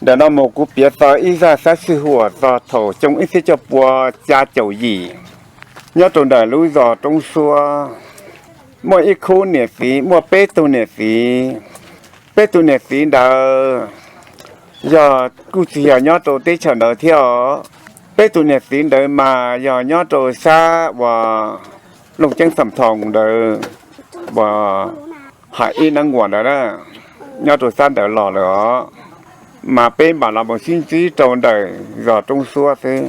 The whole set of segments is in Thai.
để nó một cú biết tao ít ra sát sư hùa do thổ trong ít cho bùa cha chầu gì nhớ trong đời lối giò trong xua mỗi ít khu nè phí mỗi bê tu nè phí đờ giờ cú chỉ nhớ trong tết chờ đợi theo bê tu nè phí đờ mà giờ nhớ trong xa và lồng chân sầm thòng đờ và hải in năng nguồn đó nhớ trong xa đờ lò nữa mà bên bảo là một sinh trí trong đời giờ trong xua thế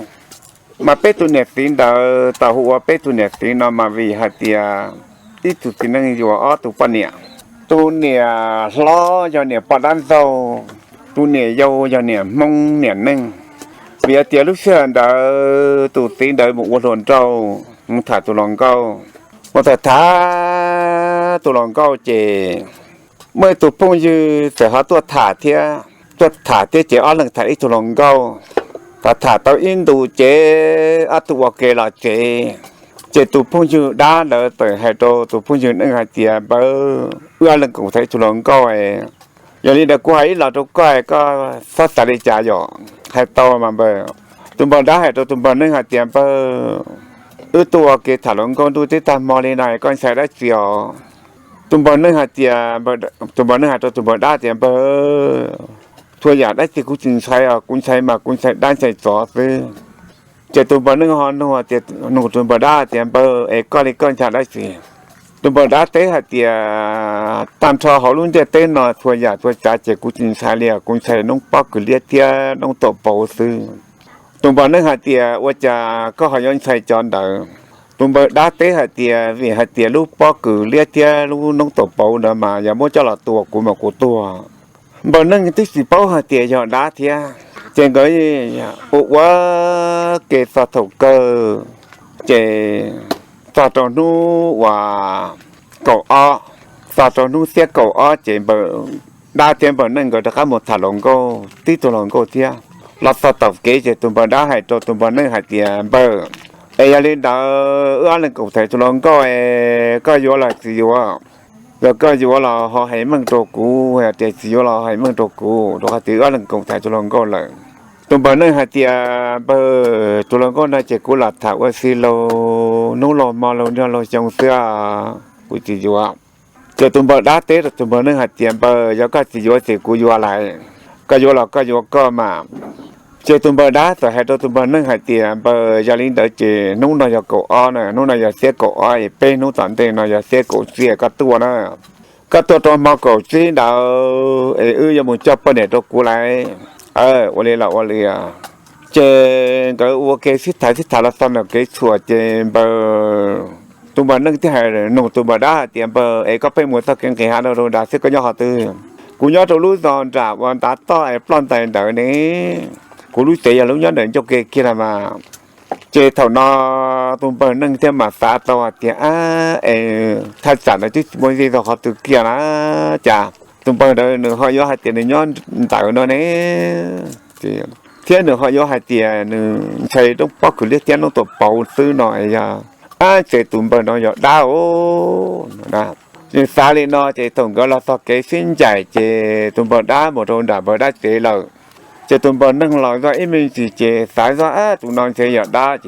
mà bên tu nét tin đời tàu hùa bên tu nét tin nó mà vì hạt tiề ít tu tin năng nhiều ở tu pan nè tu nè lo cho nè bắt ăn dâu tu nè dâu cho nè mông nè nưng vì tiề lúc xưa đời tu tin đời một hồn trâu một thả tu lòng câu một thả tu lòng câu chỉ mới tu phong như sẽ hóa tu thả thiê cho thả thế chế ở lần thải tu lòng câu thả tao in tu chế ở tu ok là chế tu phong như đá đỡ tới hai tô tu phong như nâng hai tiền bơ ở lần cũng thấy tu lòng câu ấy giờ đi được quay là tu quay có phát tài đi trả rồi hai tô mà bơ tu bơ đá hai tô tu bơ nâng hai tiền bơ tu ok thả lòng câu tu tới tam mò lên này con sai đã chiều tu bơ nâng hai tiền bơ tu bơ nâng hai tô tu bơ đá tiền bơตัวอย่างได้ที่คุณใช้คุณใช้มาคุณใช้ด้านใช้จอซื้อเจตุบนึงฮอนหัวเจหนูตุบด้าเตียนเบอร์เอกก็เลยก้อนชาได้สิตุบด้าเตะหัดเตียตามชอเขาลุ้นเจเต้นนอตัวอย่างตัวจ่าเจคุณใช้เรียคุณใช้น้องป๊อกคือเลียเทียน้องตบเป่าซื้อตุบนึงหัดเตียว่าจะก็เขาย้อนใช้จอนเดอตุบด้าเตะหัดเตียวิหัดเตียลูกป๊อกคือเลียเทียลูกน้องตบเป่าเดินมาอย่ามั่วเจ้าหลับตัวกูมากูตัวบนนั่งที่สิเป้าหาเตียยอดดาเทียเจงก็อุวะเกสถูกเกอเจสตอนูว่าเกาะสตอนูเสียเกาะเจเบอดาเจเบอนั่งก็จะข้ามหมดถลงก็ที่ตัวลงก็เทียเราสตอเกเจตุบดาให้ตัวตุบนั่งหาเตียเบอเอยาลินดาอะไรก็ใส่ตัวลงก็อยู่ละสิอยู่แล้วก็อยู่ว่าเราให้มึงตัวกูเดี๋ยวสิว่าเราให้มึงตัวกูตัวเขาถือว่าหลังกงถ่ายตัวลงก็เลยตัวบ้านนั่งหาเตียเบอร์ตัวลงก็น่าจะกูหลับถามว่าสิเรานู้เรามาเราเนี่ยเราจงเสื้อกูจะอยู่ว่าเจอตัวบ้านด้าเต้ตัวบ้านนั่งหาเตียเบอร์แล้วก็สิว่าสิกูอยู่อะไรก็อยู่เราก็อยู่ก็มาเจอตัวบ้านด้าแต่ให้ตัวบ้านนั่งหาเตียเบอร์ยาลินเดอเจนู้เราจะกูอ้อนะนู้เราจะเสียกูอ้อยเป็นนู้ตอนเต้เราจะเสียกูเสียก็ตัวนะก็ตัวมากูซีดาวยังมุ่งจับประเด็นตัวกูเลยวันนี้เราวันนี้เจก็โอเคสิถ่ายแล้วซ้ำแล้วก็ชัวเจเบอร์ตัวบ้านนั่งที่ให้หนุ่มตัวบ้านด้าเตียเบอร์ก็ไปหมดสักแค่หาเราได้สิก็ย่อหัวตื้อกูย่อตัวรู้ตอนจากวันตัดต่อปล้อนแต่เดี๋ยวนี้กูรู้เสียแล้วย้อนเดินจกเกคิดมาเจเท่านอตุ่มเปิลนั่งเที่ยวมาสาตัวเที่ยถ้าจัดในที่บริษัทเขาตุเกียนะจ้าตุ่มเปิลเดินหนึ่งเขาย่อให้เตียนย้อนแต่วันนี้เที่ยหนึ่งเขาย่อให้เตียหนึ่งใช้ต้องปอกคือเรียกเที่ยต้องตัวเป่าซื้อหน่อยจ้าเจตุ่มเปิลน้อยย่อดาวนะซาลีนอเจตุ่มก็เราสักเกสิ้นใจเจตุ่มเปิลได้หมดโดนด่าเปิลได้เจเราเจตุ่มเปิลนั่งรอก็ไม่สิเจสายก็ตุ่มนอนเจย่อได้เจ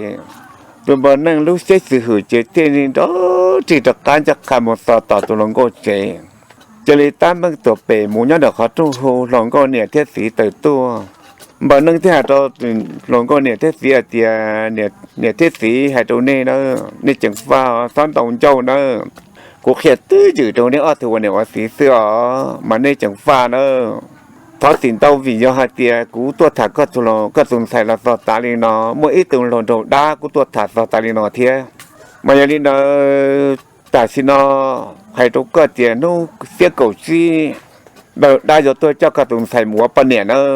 ตุ่มเปิลนั่งรู้เสียสื่อเจเที่ยนี่โดที่ตะการจะขามสอต่อตัวลงก็เจเลยตามบางตัวเป๋หมูยันเด็กเขาตู้หูลงก็เนี่ยเทียสีเติร์ตัวบางนั่งที่หาตัวลงก็เนี่ยเทียสีเตียเนี่ยเทียสีหาตัวนี่เนอะนี่จังฟ้าซ้อนตรงเจ้าเนอะกูเขียนตื้ออยู่ตรงนี้อ้อถือว่าเนี่ยว่าสีเสื้อมันนี่จังฟ้าเนอะทอสินเต้าวิญญาณเตียกูตัวถักก็ตุลก็สงสัยละสอตาลีนอเมื่ออีตุลโดนโดด่ากูตัวถักสอตาลีนอเทียมาอย่างนี้เนอะแต่สินอให้ตัวก็เตียนู้เสียเก่าซีได้ยตัวเจ้ากระตุ้งใส่หมูปนเนี่ยเนอะ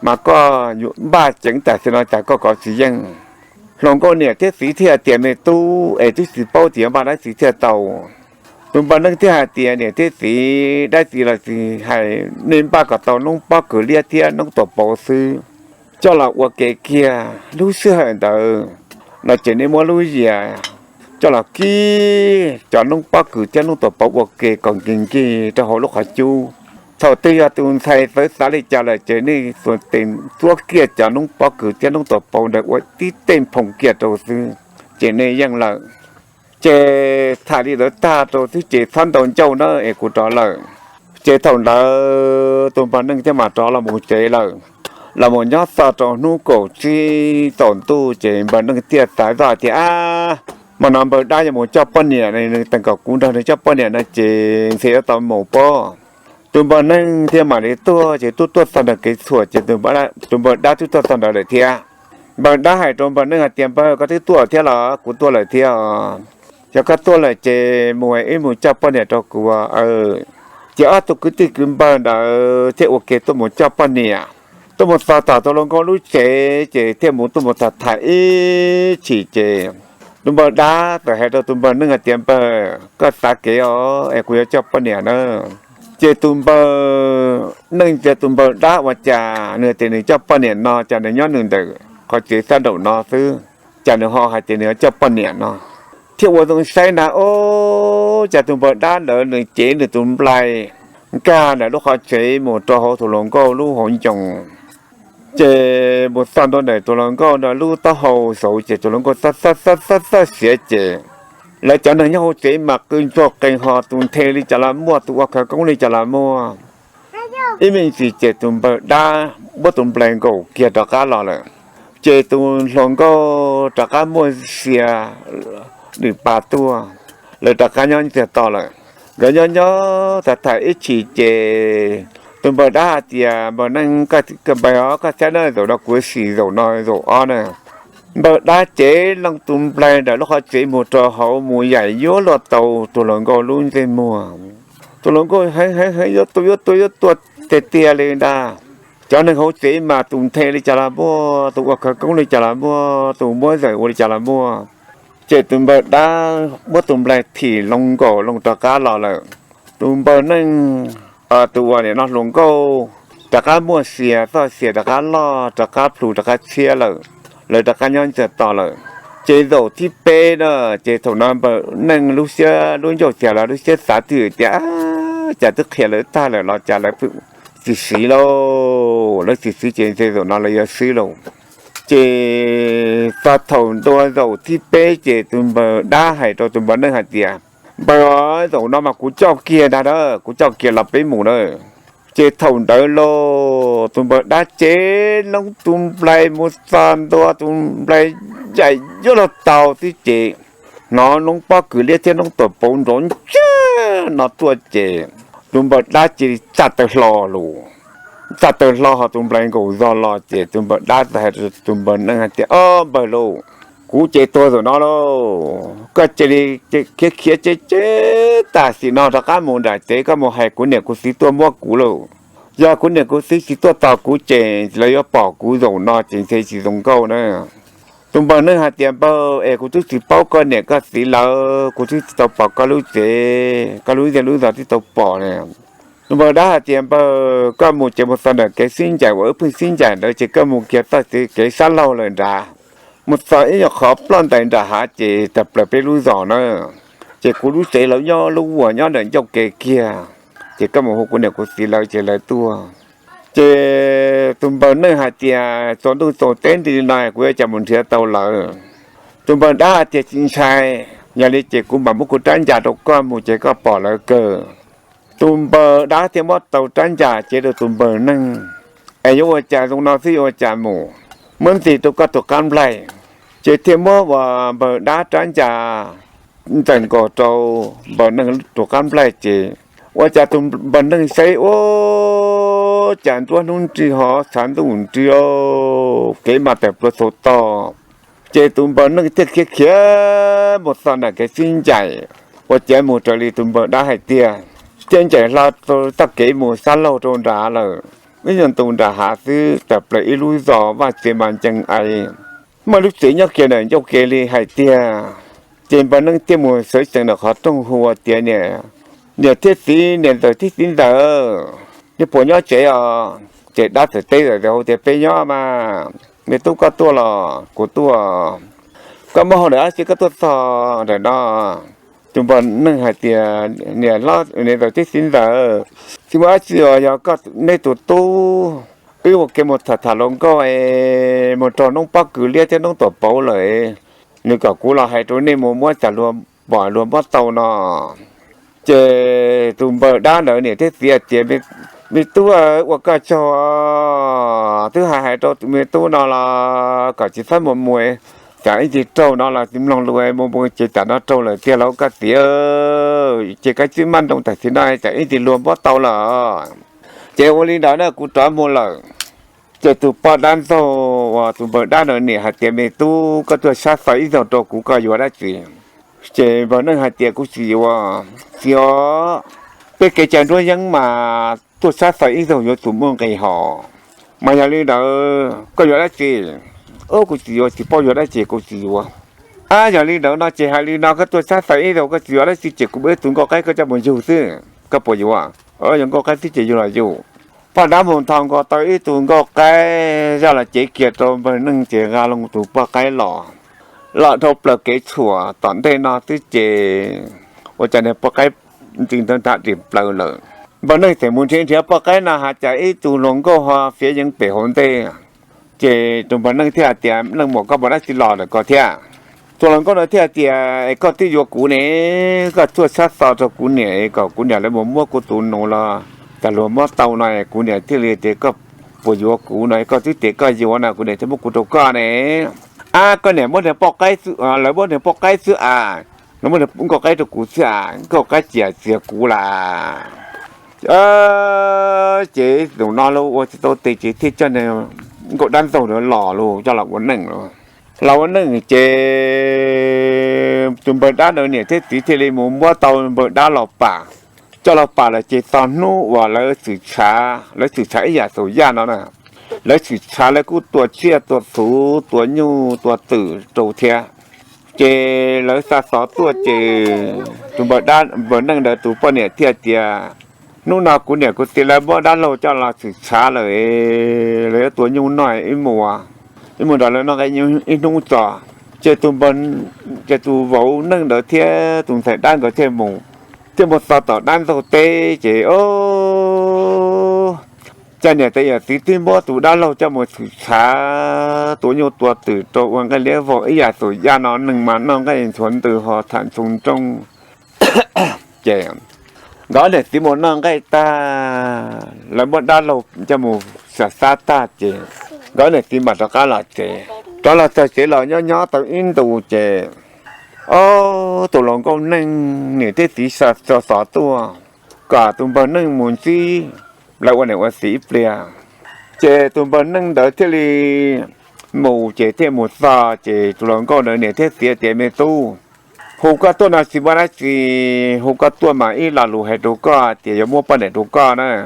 มาก็อยู่บ้าจังแต่สินอจากก็ก่อสียังลงก็เนี่ยเทียสีเทียเตียในตู้ที่สีเป้าเตียบ้านได้สีเทียเต่าตุ่มบ้านนั่งที่หาเตียเนี่ยที่สีได้สีละสีให้เน้นป้ากับเต่าน้องป้าเกิดเลียเทียน้องตัวเป่าซื้อเจ้าหลักว่าเกียรู้เสื้อเด้อเราเจนี่มัวรู้เหี้ยเจ้าหลักกี้เจ้าน้องป้าเกิดเจ้าน้องตัวเป่าว่าเกก่อนกินกี้เจ้าหัวลูกขาจู thầu tư à tuần thầy với xã lịch trả lời chơi nàyส่วนtiềnตัวเกียรจะนุ่งปอกคือจะนุ่งตัวปองเด็กว่าที่เต็มผงเกียรตัวซื้อเจนี่ยังละเจถ่ายดีแล้วตาตัวที่เจท่านโดนเจ้าเนอะเอกูต่อเลยเจท่านละตัวปนึงจะมาต่อละมูเจเลยละมูยอดสาวตัวนู้โกที่ตอนตู้เจปนึงเตี้ยสายต่อที่มันนำไปได้ยังมูเจ้าปนเนี่ยในตั้งกับกูได้เจ้าปนเนี่ยนะเจเสียตอนหมูป้อตัวบอลนั่งเที่ยวมาในตัวเจ้าตัวสันดากิสวดเจ้าตัวบอลตัวบอลได้ตัวสันดาเลยเที่ยวบอลได้ให้ตัวบอลนั่งเตรียมไปก็ที่ตัวเที่ยวหรอกูตัวเลยเที่ยวจะก็ตัวเลยเจมวยไอ้หมูจับปนเนี่ยตัวกูว่าเจ้าตัวกูที่กินบอลเที่ยวโอเคตัวหมูจับปนเนี่ยตัวหมูสาวต่อตัวลงก็รู้เจเที่ยวหมูตัวหมูตัดถ่ายฉีเจตัวบอลได้แต่ให้ตัวบอลนั่งเตรียมไปก็สักเกี่ยวไอ้กูจะจับปนเนี่ยเนอะเจตุมเบอนึ่งเจตุมเบอได้ว่าจ่าเนื้อเจเนื้อเจ้าปนเนี่ยนอจ่าเนื้อย้อนหนึ่งเด็กเขาเจสะดุนอซื้อจ่าเนื้อห่อหายเจเนื้อเจ้าปนเนี่ยนอเที่ยวตรงไซนะโอ้เจตุมเบอได้เหลือหนึ่งเจหนึ่งตุมปลายก้าเนี่ยลูกเขาเจหมดตัวเขาถูกลงก็ลูกหงจงเจหมดซ้ำตัวไหนตัวลงก็เนื้อลูกตัวเขาสูเจตัวลงก็ซัดเสียเจแล้วจากนั้นเขาเจ๊มากินจอกกินหอตุนเทลิจลามัวตัวเขาก็ลิจลามัวอีมินสิเจตุนเปิดได้บ่ตุนแปลงก็เกียรตะการรอเลยเจตุนหลงก็ตะการมัวเสียหรือปาตัวเลยตะการย้อนจะต่อเลยแล้วย้อนแต่ถ่ายอีฉีเจตุนเปิดได้เจียบ่นั่งก็ไปอ๋อก็แค่นั้นตัวเรากุยสีตัวน้อยตัวอ้อเนี่ยบđã chế lăng tùm plei đã lúc họ chế một trò hậu mùa dạy vô lọt tàu tụi lần go luôn trên mùa tụi lần go hay tôi tê lên đa cho nên họ chế mà tụm thề đi chả là mua tụi họ cũng đi chả là mua tụm mua rồi đi chả là mua chế tụm đã mua tụm plei thì lông go lông trà cá lò lại tụm nên tụi này nó lông go trà cá mua xìa to xìa trà cá lo trà cá plu trà cá chia lạiเลยตะการย้อนจะต่อเลยเจโดที่เป้เนอะเจโถนอนเบอร์นั่งลูเซียลุ้นโยกเสียแล้วลูเซียสาถือจะตึกเขียนเลยตาเลยเราจะเลยสีโลแล้วสีเจโดนอนเลยจะสีโลเจสาโถตัวโดที่เป้เจตุนเบอร์ได้ให้ตัวตุนเบอร์นั่งหัดเดียเบอร์โดนอนมากูเจ้าเกียร์ได้เด้อกูเจ้าเกียร์หลับไปหมู่เด้อเจถงเดินโลตุ่มเบิดได้เจลงตุ่มปลายมุสานตัวตุ่มปลายใหญ่ยอดเต่าที่เจนอนลงปอคือเรียกเจ้าลงตัวปงร้อนเจ้านอนตัวเจตุ่มเบิดได้เจจัดแต่รอลูจัดแต่รอหาตุ่มปลายกูรอเจตุ่มเบิดได้แต่ตุ่มเบิดนั่งเจเบิดโลกูเจตัวตัวนอนโลก็เจเขียเจตาสีนอนตะการมูนได้เจก็มูให้กูเนี่ยกูสีตัวมัวกูโลยาคุณเนี่ยกูสีตัวต่อกูเจแล้วยาปอกกูโดนนอเจนเซสีตรงเก้านะตรงบางเนื้อหาเตียมเป้ากูทุกสีเป้าก็เนี่ยก็สีเหลากูทุกตัวปอกก็รู้เจรู้ต่อที่ตัวปอกเนี่ยตรงบางได้หาเตียมเป้าก็มูเจมูสันเดแกสิ้นใจว่าเพิ่งสิ้นใจแล้วเจก็มูเกียร์ตัดแกสั้นเล่าเลยด่ามุดสายอยากขอปล้อนแต่ด่าหาเจแต่เปล่าไปรู้สอนเนอะเจกูรู้เจแล้วย่อรู้หัวย่อเดินยกเกียร์เจก็มาหกคนเนี่ยกูสีเราเจเลยตัวเจตุ่มเบอร์เนื้อหาเจียสอนตัวโตเต้นดีหน่อยกูจะมุนเทียเตาเลยตุ่มเบอร์ได้เจจิงชัยอย่าเลยเจกูแบบมุกุตันจ่าตกก้อนมูเจก็ปอเลยเกอตุ่มเบอร์ได้เทียมว่าเตาตันจ่าเจตัวตุ่มเบอร์นั่งอายุว่าจ่าตรงนอซี่ว่าจ่าหมู่เหมือนสิตัวก็ตัวกันไล่เจเทียมว่าเบอร์ได้ตันจ่าแต่งก่อโตเบอร์นั่งตัวกันไล่เจว่าจะตุ่มบันนึงใส่โอ้จานตัวนุ่นจีหอฉันตุ่นจีโอเก๋มาแต่ประสบต่อเจตุ่มบันนึงเจ็ดเขียหมดตอนนั้นแกสิ้นใจว่าเจ้าหมูตรีตุ่มบันได้ให้เตี้ยเจนใจเราตัวตะเก๋หมูสั้นเราโดนด่าเลยไม่ยันตุ่นด่าหาซื้อแต่เปล่ารู้สอว่าเจมันจังไอมาลุกเสียยกเกลี่ยยกเกลี่ยให้เตี้ยเจนบันนึงเตี้ยหมูสวยจังเนาะเขาต้องหัวเตี้ยเนี่ยเดี๋ยวที่สีเนี่ยตัวที่สีเด้อเนี่ยปวดย่อเจ๋อเจ๋ได้แต่เตะเดี๋ยวเดี๋ยวไปย่อมาเนี่ยตู้ก็ตัวหรอกูตัวก็มองเดี๋ยวสิก็ตัวต่อเดี๋ยวเนาะ chúng bọn nâng hạt tiền nè lo nè rồi chết xin giờ chứ mà chưa giờ có nên tụt tu ví dụ cái một thật lòng có một trò nông bắc cứ lia cho nông tổ bảo lại nếu cả cú là hai tối nên mua trả luôn bỏ luôn bắt tàu nó chơi tụm bờ đá nữa nè thế việc chơi mi tu ở cái cho thứ hai cho mi tu nó là cả chỉ phát một mùa cái gì trâu nó là tìm lòng lùi một chỉ trả nó trâu là kia lâu cái tía chỉ cái chữ man trong tài xế này cái gì luôn bắt tàu là chơi ô linh đó là cũng trả một lần chơi tụ ba đan số tụ bờ đan nữa nè hạt tiền mi tu có tôi sát phải rồi trâu cũng có gì đó chứ chơi bữa nay hạt tiền cũng chỉ xíu cái chân đuôiยังmà tôi sát phải rồi yo tụ mông cái họ mà nhà linh đó có gì đó chứ cũng chỉ bao giờ đã chỉ cũng chỉ giờ linh đó nó chỉ hai linh nó cái tôi sát phải rồi cái gì đó chỉ cũng biết tụi có cái cho mình dùng chứ cái bao giờ những có cái chỉ dùng là dùng và đám bọn thằng có tới tụi có cái ra là chỉ kiệt rồi mình nâng chỉ ra lông tụi ba cái lọ thộp là cái chùa tận đây nó tới chỉ ở trên này ba cái trình thân thạ điểm lâu rồi bên đây thì muốn trên thì ba cái là hạt chạy tụi lông có hoa phía những bể hồn tê chỉ tụi bên đây thì tiệm nâng một cái bọn đó chỉ lọ được có thế tụi lông có nói thế thì có tí vô cũ này có chua sát sao cho cũ này có cũ này lấy một mua của tụi nó làแต่รวมว่าเตาหน่อยกูเนี่ยที่เรียนเด็กก็ปวดอยู่กูหน่อยก็ที่เด็กก็อยู่นะกูเนี่ยที่พวกกูตกก็เนี่ยก็เนี่ยมันเนี่ยปอกไก่ซื้อแล้วมันเนี่ยปอกไก่ซื้อแล้วมันเนี่ยปุ่งก็ไก่ตัวกูซื้อก็ไก่เจี๋ยเสียกูล่ะเจ๊ตรงนั้นแล้วว่าจะตัวตีเจ๊ที่เจ้าเนี่ยก็ดันส่งเดี๋ยวหล่อลูกเจ้าหลักวันหนึ่งเราวันหนึ่งเจ๊จุ่มเบิร์ดด้านเนี่ยที่ตีที่เรียนมุมว่าเตาเบิร์ดด้านหล่อป่าcho là bà là chỉ toàn nô và lấy sự trả giả số gia nó nè lấy sự trả lấy cú tua chia tua số tua nhu tua tử trầu thea chế lấy xa xó tua chế tụi bờ năng đợi tụi bọn này thea thea nô nào cú này cú tiền lấy bữa đan lâu cho là sự trả lấy tua nhu nói ít mùa đó là nó cái nhu ít nung trò chế tụi vỗ năng đợi thea tụi phải đan có thêm mù thì một số tàu đan dầu tê chỉ cho nhà tây ở tí tí mua tủ đan lâu cho một sự xá tủ nhiều tua từ trộn bằng cái lẽ vội giả sủi ra nó nừng mà nó cái hình xuân từ họ thản sùng trong chè đó để tí một nó cái ta lấy một đan lâu cho một xả xa ta chè đó để tí mà nó cá là chè đó là chè là nhỏ tàu in tù chè tụi lòng con nâng nè thế tí sạt sọ tua cả tụi bọn nâng muốn gì lại quan này quan sĩ bia chế tụi bọn nâng đỡ thế li mù chế thêm một sọ chế tụi lòng con đỡ nè thế xía chế mê tu hồ cá tua nào xí bán xí hồ cá tua mà ít là lù hay đồ cá chế giống mua bán này đồ cá nè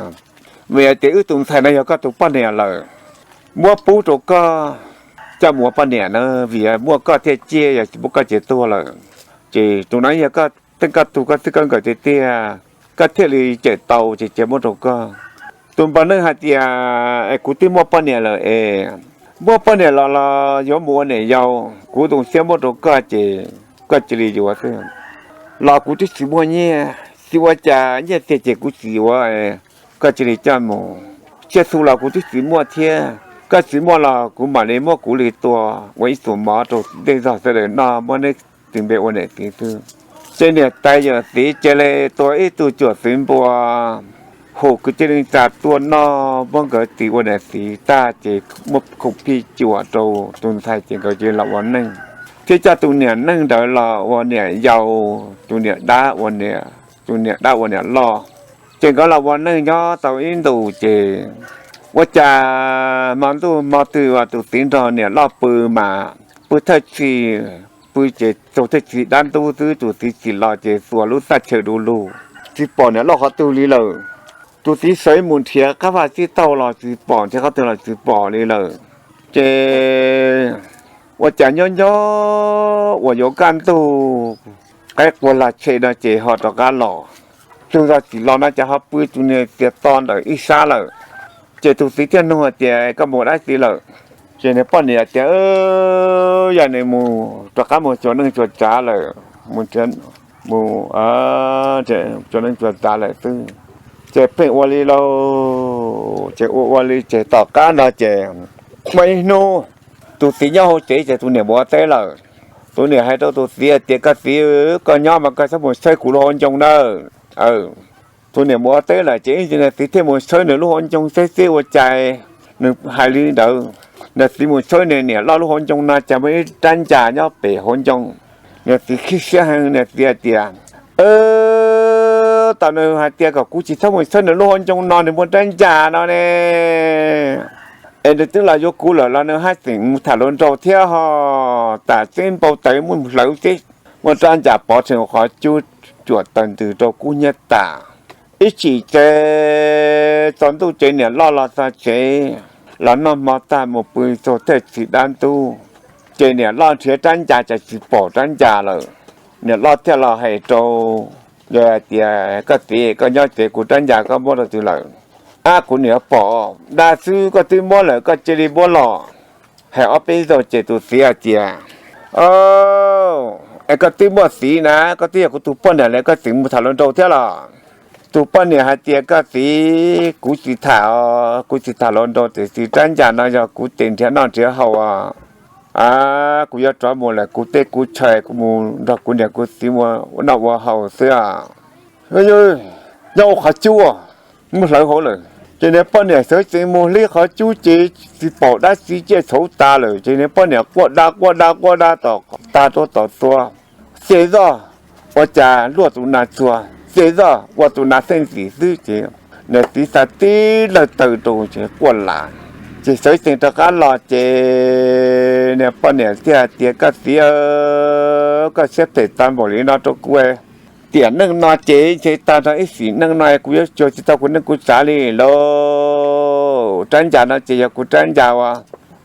về chế ư tụi thầy này có tụi bán này là mua bú đồ cá cho mua bán này nữa vì mua cá thế chia ya mua cá chế tua là chỉ tụi nóiก็ตั้งแต่ตัวก็ตั้งแต่เตี้ยก็เที่ยวเลยเจ็ดเตาเจ็ดมดก็ตุ่มปนนึงหาเตียกูที่มัวปนเนี่ยเลยมัวปนเนี่ยเราย้อมมัวเนี่ยยาวกูตรงเสียมดก็ก็จะรีอยู่ว่าซึ่งเรากูที่สิมัวเนี่ยสิว่าจะเนี่ยเจ็ดกูสิว่าก็จะรีจ้ามัวเชื่อสู้เรากูที่สิมัวเที่ยก็สิมัวเรากูมาเลยมัวกูเลยตัวไว้สมมาตัวเด็กสาวเสด็จน้ามัวเนี่ยถึงเบวันเนี่ยที่คือเจเนี่ยตายอย่างสีเจเลยตัวตัวจวดสินบัวโหคือเจริญจากตัวนอบ้องเกิดตีวันเนี่ยสีตาเจมุกขุพี่จวดโตตุนไทยเจก็เจละวันนึงที่จะตัวเนี่ยนั่งเดี๋ยวรอวันเนี่ยยาวตัวเนี่ยด่าวันเนี่ยตัวเนี่ยด่าวันเนี่ยรอเจก็ละวันนึงย่อตัวอินดูเจว่าจะมันตัวมาตัวว่าตัวสินทอเนี่ยรอปืนมาปืนเท่าชีปืนเจตัวที่สีด้านตู้ซื้อตัวสีสีลอยเจสัวรู้สัจเชดูลูสีปอนเนี่ยเราเขาตัวนี้เลยตัวสีใสมุนเทียข้าพเจ้าเต้าเราสีปอนที่เขาตัวเราสีปอนนี่เลยเจว่าจะย่อว่าโยกันตู้ไอ้คนละเชนะเจหอตการหล่อซึ่งเราสีเราน่าจะเขาปืนตัวเนี่ยเสียตอนเลยอีซ่าเลยเจตัวสีเทียนนัวเจก็หมดได้สีเลยเจเนี่ยป้อนเนี่ยเจอย่างในหมู่ตัวข้าหมู่จวนนึงจวนจ้าเลยหมู่เจน มูเจจนนั้นตัวตาเลยตื้อเจเป็นวลีเราเจวลีเจต่อการเราเจไม่โนตัวสีเงาเจตัวเนี่ยบัวเต้เลยตัวเนี่ยให้ตัวสีเตียก็สีก็ย่อมันก็สมุนใช้กุหลาบจงเนอตัวเนี่ยบัวเต้เลยเจจะเนี่ยสีเทียมใช้เนี่ยลูกคนจงใช้เสียหัวใจหนึ่งหายลีเด้อเนี่ยสีมันใช้เนี่ยเราลูกคนจงน่าจะไม่ตั้งใจเนาะเป๋คนจงเนี่ยสีขี้เสียหายเนี่ยเตียตอนนี้หาเตียกับกูจิตสมุนใช้เนี่ยลูกคนจงนอนในบนตั้งใจเนาะเนี่ยเดี๋ยวถึงเรายกกูเหรอเราเนี่ยให้สิ่งถาลนโตเที่ยวหอแต่เส้นเปาไตมันเหลวจิมันตอนจะปอถึงขอจุดจวดตันตือโตกูเนี่ยตาอีจีเจตอนตู้เจเนี่ยล่อซาเจแล้วนอนมอตาหมดปืนโซเทสีด้านตู้เจเนี่ยล่อเทียด้านจ่าจะสิปอด้านจ่าเลยเนี่ยล่อเที่ยวเราให้โตเดี๋ยวเดี๋ยวก็ตีก็ย่อเจกูด้านจ่าก็บ่ได้ตัวเลยกูเนี่ยปอดาซื้อก็ตีบ่เลยก็เจริบ่หล่อให้เอาไปโซเจตุเสียเจียไอ้ก็ตีบ่สีนะก็ตีกูตุป้อนเนี่ยก็สิงมุทาลนโตเที่ยวล่ะตุป้อนเนี่ยหาเจียก็สีกูสิถาลนโตแต่สีด้านจ่านะจะกูเต็งเที่ยนอนเที่ยวเฮากูอยากจอมเลยกูเตะกูเฉยกูมูดอกกูเนี่ยกูสิมัวนอกว่าเฮาเสียเฮ้ย要ขาจั่วไม่หลายเขาเลยทีนี้ป้อนเนี่ยเสือสิมูเรียกเขาจู้จีสิปอดได้สิเจ้าโฉตาเลยทีนี้ป้อนเนี่ยกวดดาต่อตาต่อตัวเสียจ้ะว่าจะลวดตุนาชัวเสียจ้ะว่าตุนาเส้นสีซื้อเจ้าเนี่ยสีสัตตีเลยตื่นตัวเจ้ากวนหลานเจ้าเสือสิงตะการรอเจ้เนี่ยป้อนเนี่ยเสียเตี้ยก็เสียก็เสียเตะตามบริโนตัวกูเตียนนั่งนอนเจตาทางไอ้สีนั่งนอนกูจะโจจิตากูนั่งกูสาลีโลจันจานะเจียกูจันจาวะ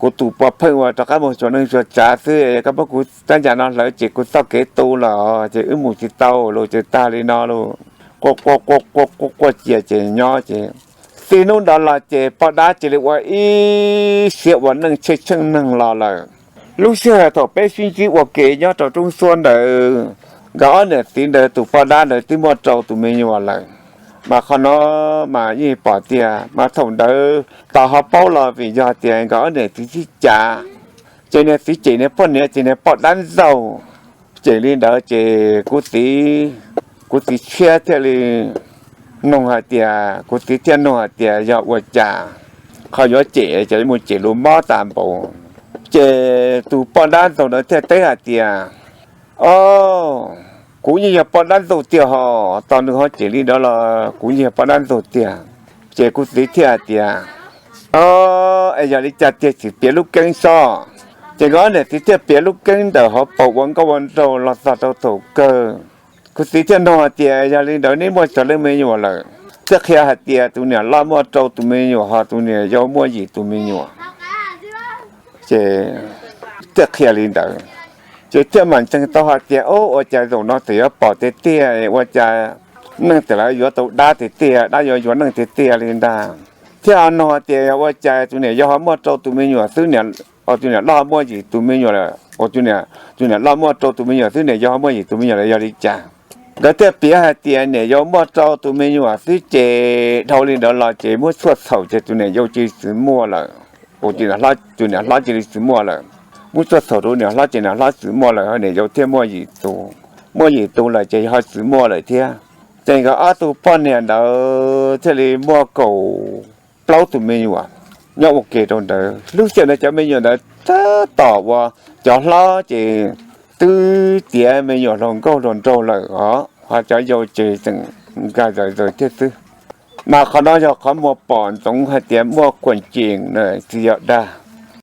กูตู่ปอบเพิ่งว่าตะการมจนึงจจ่าซื้อก็เพราะกูจันจานะเลยเจกูต้องเกตูหรอเจหมูจิตาโลเจตาลีนอโลกเจย่อเจสีนุ่นดอลลาเจปอดาเจเรียกว่าอีเสียวันนั่งเช็คนั่งรอเลยลูกเสือต่อไปฟิจิว่าเกย่อต่อตรงส่วนเด้อก็เนี่ยสิ่งเดียวตัวปอดาเนี่ยที่มอดเราตัวไม่อยู่อะไรมาขณะมายี่ปอเตียมาส่งเดินต่อเขาเป้าเราวิญญาเตียก็เนี่ยที่จ่าเจเนี่ยสิเจเนี่ยป้อนเนี่ยเจเนี่ยปอดด้านเจ้าเจลินเดอเจกุฏิเชื่อเทลีนงหาเตียกุฏิเทียนนงหาเตียยอวัจ่าเขาย้อเจจะมุเจรู้ม้อตามปูเจตัวปอดด้านส่งเดินเทเตหาเตียกูยังปอดันตัวเตียฮอตอนนึงเขาเจริญแล้วล่ะกูยังปอดันตัวเตียเจกูสิเทียเตียไอ้ยาลิจัดเตียสิเปียลูกเก่งซ้อเจก็เนี่ยสิเทียเปียลูกเก่งแต่เขาปกวันก็วันโตเราสัตว์โตเกอกูสิเทียนอเตียยาลิเดี๋ยวนี้มันจะเริ่มไม่อยู่เลยจะแค่หาเตียตัวเนี่ยล้อมอโตตัวไม่อยู่หาตัวเนี่ยยอมวยตัวไม่อยู่เจจะแค่ลินเดอจะเที่ยวมันจังตัวหาเตียว่าจะส่งน้องเสียปอเตี้ยว่าจะนั่งแต่ละอยู่ตัวด้าเตี้ยได้อยู่นั่งเตี้ยลินดาเที่ยวน้องเตี้ยว่าจะตัวเนี่ยยอมมอโตตัวไม่อยู่ซึ่งเนี่ยตัวเนี่ยล้อมวยตัวไม่อยู่เลยตัวเนี่ยล้อมอโตตัวไม่อยู่ซึ่งเนี่ยยอมมวยตัวไม่อยู่เลยยอริจ่าก็เที่ยวเปียหาเตียเนี่ยยอมมอโตตัวไม่อยู่ซึ่งเจเท่าลินดาเราเจมั่วสวดเสาเจตัวเนี่ยยอจีสือมั่วเลยตัวเนี่ยล้อจีสือมั่วเลยมุสสรุเนี่ยเราจะเนี่ยเราสืบมั่วเลยเนี่ย有天摸一度摸一度了就要สืบมั่วเลยเที่ย这个ตัวป้อนเนี่ยเรา这里摸狗เปล่าตัวไม่อยู่อ่ะเนี่ยโอเคตรงเด้อลูกเสียเนี่ยจะไม่อยู่นะถ้าตอบว่าจะล้อจะตื้อเตี้ยไม่อยู่ลงก็ลงโตเลยเขาจะโยเจจึงก็จะที่ซื้อมาเขาน้อยจะเขามัวป่อนตรงให้เตี้ยมัวกวนจริงเลยเสียได้